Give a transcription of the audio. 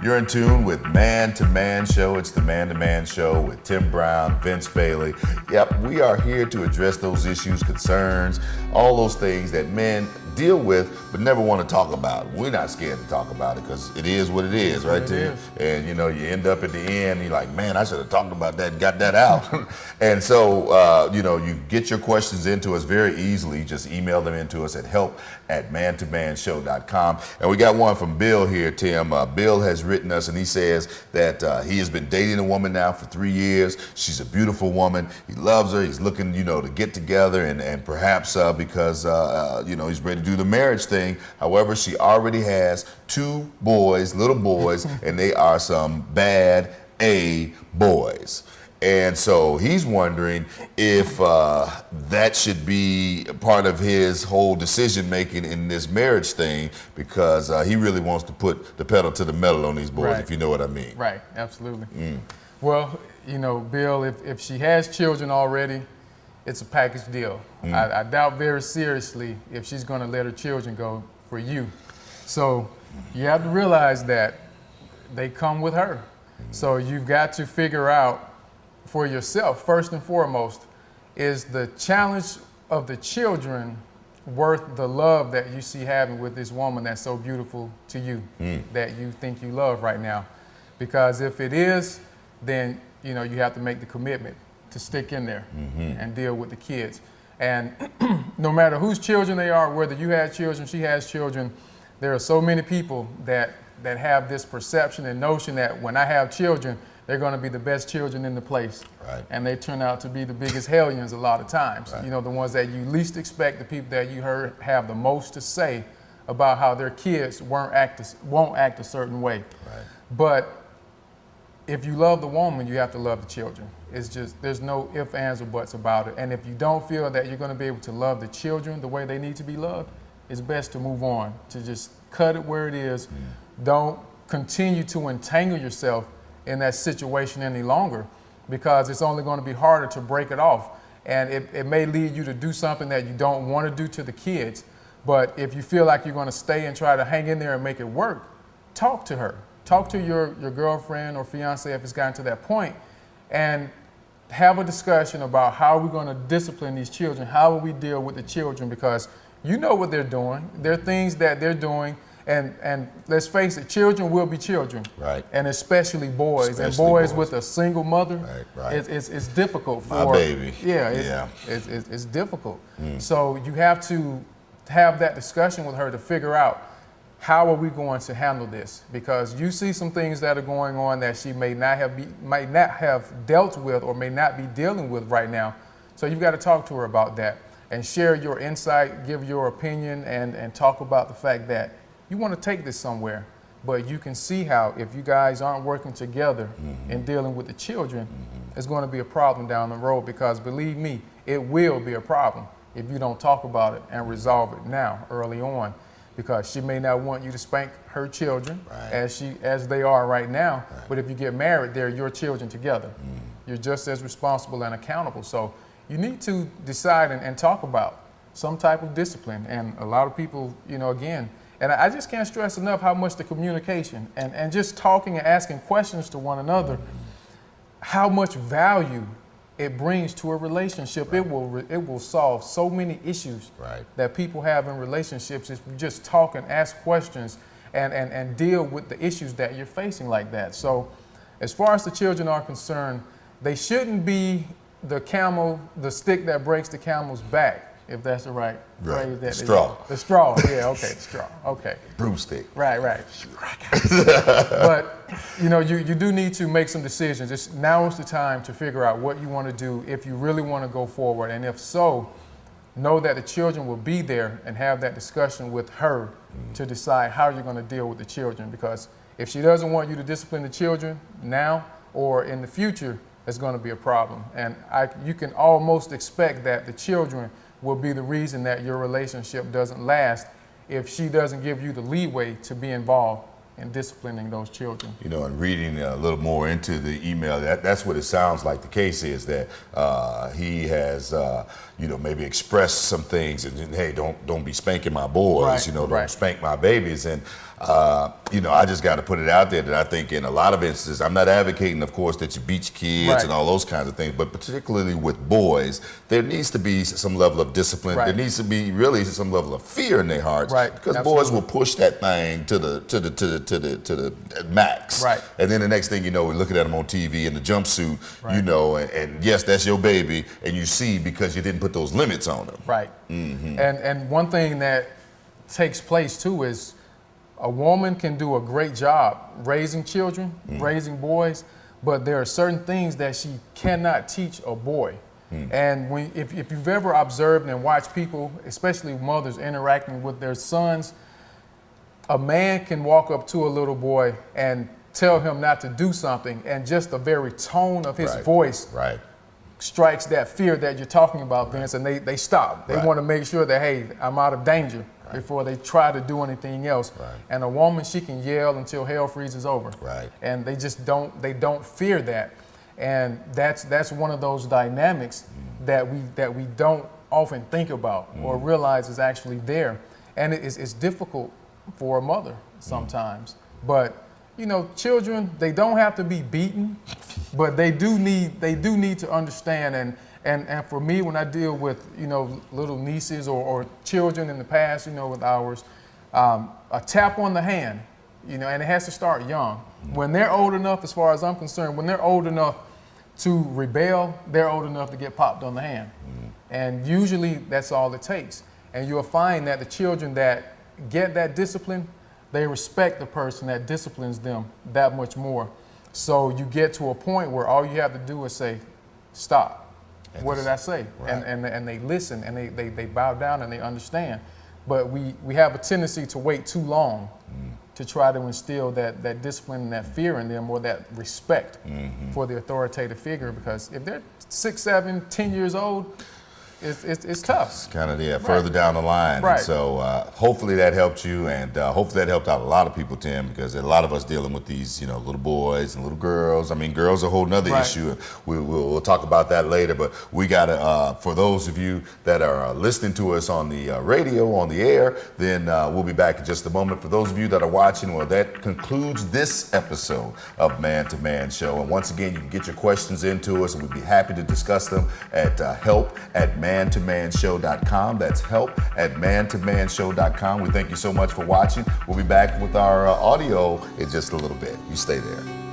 You're in tune with Man to Man Show. It's the Man to Man Show with Tim Brown, Vince Bailey. Yep, we are here to address those issues, concerns, all those things that men deal with but never want to talk about. We're not scared to talk about it because it is what it is, right, Tim? And you end up at the end, you're like, man, I should have talked about that and got that out. And so, you get your questions into us very easily. Just email them into us at help@mantomanshow.com. And we got one from Bill here, Tim. Bill has written us and he says that he has been dating a woman now for 3 years. She's a beautiful woman. He loves her. He's looking, to get together and perhaps because, he's ready to do the marriage thing. However, she already has 2 boys, little boys, and they are some bad A boys. And so he's wondering if that should be part of his whole decision making in this marriage thing, because he really wants to put the pedal to the metal on these boys, Right. if you know what I mean. Right, absolutely. Well, Bill, if she has children already, it's a package deal. I doubt very seriously if she's going to let her children go for you. So you have to realize that they come with her. So you've got to figure out for yourself, first and foremost, is the challenge of the children worth the love that you see having with this woman that's so beautiful to you, that you think you love right now? Because if it is, then you have to make the commitment to stick in there and deal with the kids. And no matter whose children they are, whether you have children, she has children, there are so many people that have this perception and notion that when I have children, they're going to be the best children in the place. Right. And they turn out to be the biggest hellions a lot of times. Right. The ones that you least expect, the people that you heard have the most to say about how their kids won't act a certain way. Right. But if you love the woman, you have to love the children. It's just, there's no ifs, ands, or buts about it. And if you don't feel that you're going to be able to love the children the way they need to be loved, it's best to move on, to just cut it where it is. Don't continue to entangle yourself in that situation any longer, because it's only going to be harder to break it off. And it may lead you to do something that you don't want to do to the kids. But if you feel like you're going to stay and try to hang in there and make it work, talk to her. Talk to your girlfriend or fiance if it's gotten to that point, and have a discussion about how we're going to discipline these children. How will we deal with the children? Because you know what they're doing. There are things that they're doing. And let's face it, children will be children. Right. And especially boys. Especially and boys boys with a single mother, Right. it's difficult for... My baby. Yeah, it's difficult. So you have to have that discussion with her to figure out, how are we going to handle this? Because you see some things that are going on that she might not have dealt with or may not be dealing with right now. So you've got to talk to her about that and share your insight, give your opinion, and talk about the fact that you want to take this somewhere, but you can see how if you guys aren't working together in dealing with the children, it's going to be a problem down the road, because believe me, it will be a problem if you don't talk about it and resolve it now, early on, because she may not want you to spank her children as they are right now, but if you get married, they're your children together. You're just as responsible and accountable. So you need to decide and talk about some type of discipline. And a lot of people, again, and I just can't stress enough how much the communication and just talking and asking questions to one another, how much value it brings to a relationship. It will solve so many issues that people have in relationships if you just talk and ask questions and deal with the issues that you're facing like that. So as far as the children are concerned, they shouldn't be the stick that breaks the camel's back, if that's the right phrase. The straw. The straw, yeah, okay, the straw, okay. Broomstick. Right. But, you do need to make some decisions. Now is the time to figure out what you want to do if you really want to go forward. And if so, know that the children will be there, and have that discussion with her to decide how you're going to deal with the children. Because if she doesn't want you to discipline the children now or in the future, it's going to be a problem. And you can almost expect that the children will be the reason that your relationship doesn't last if she doesn't give you the leeway to be involved in disciplining those children. You know, and reading a little more into the email, that's what it sounds like the case is, that he has, you know, maybe expressed some things and, hey, don't be spanking my boys, Right, you know, don't right. spank my babies. And, you know, I just got to put it out there that I think in a lot of instances, I'm not advocating, of course, that you beat your kids Right. and all those kinds of things, but particularly with boys, there needs to be some level of discipline. Right. There needs to be really some level of fear in their hearts, Right, because absolutely. boys will push that thing to the max. Right. And then the next thing you know, we're looking at them on TV in the jumpsuit, Right. you know, and yes, that's your baby, and you see because you didn't put those limits on them. Right. And one thing that takes place too is a woman can do a great job raising children, raising boys, but there are certain things that she cannot teach a boy. And if you've ever observed and watched people, especially mothers interacting with their sons, a man can walk up to a little boy and tell him not to do something, and just the very tone of his Right. voice Right. strikes that fear that you're talking about, Vince, and they stop. They Right. want to make sure that, hey, I'm out of danger before they try to do anything else. Right. And a woman, she can yell until hell freezes over. Right. And they just don't fear that. And that's one of those dynamics that we don't often think about or realize is actually there. And it's difficult for a mother sometimes. But you know, children, they don't have to be beaten, but they do need to understand. And for me, when I deal with, you know, little nieces or children in the past, you know, with ours, a tap on the hand, you know, and it has to start young. When they're old enough, as far as I'm concerned, when they're old enough to rebel, they're old enough to get popped on the hand. And usually that's all it takes. And you'll find that the children that get that discipline, they respect the person that disciplines them that much more. So you get to a point where all you have to do is say, stop. And What did I say? Right. And they listen and they bow down and they understand. But we have a tendency to wait too long to try to instill that discipline and that fear in them, or that respect for the authoritative figure, because if they're 6, 7, 10 years old, it's tough. It's kind of further down the line. Right. And so hopefully that helped you, and hopefully that helped out a lot of people, Tim, because there are a lot of us dealing with these, you know, little boys and little girls. I mean, girls are a whole nother Right. issue. We'll talk about that later, but we got to, for those of you that are listening to us on the radio, on the air, then we'll be back in just a moment. For those of you that are watching, well, that concludes this episode of Man to Man Show. And once again, you can get your questions into us, and we'd be happy to discuss them at help@mantomanshow.com. That's help@mantomanshow.com. We thank you so much for watching. We'll be back with our audio in just a little bit. You stay there.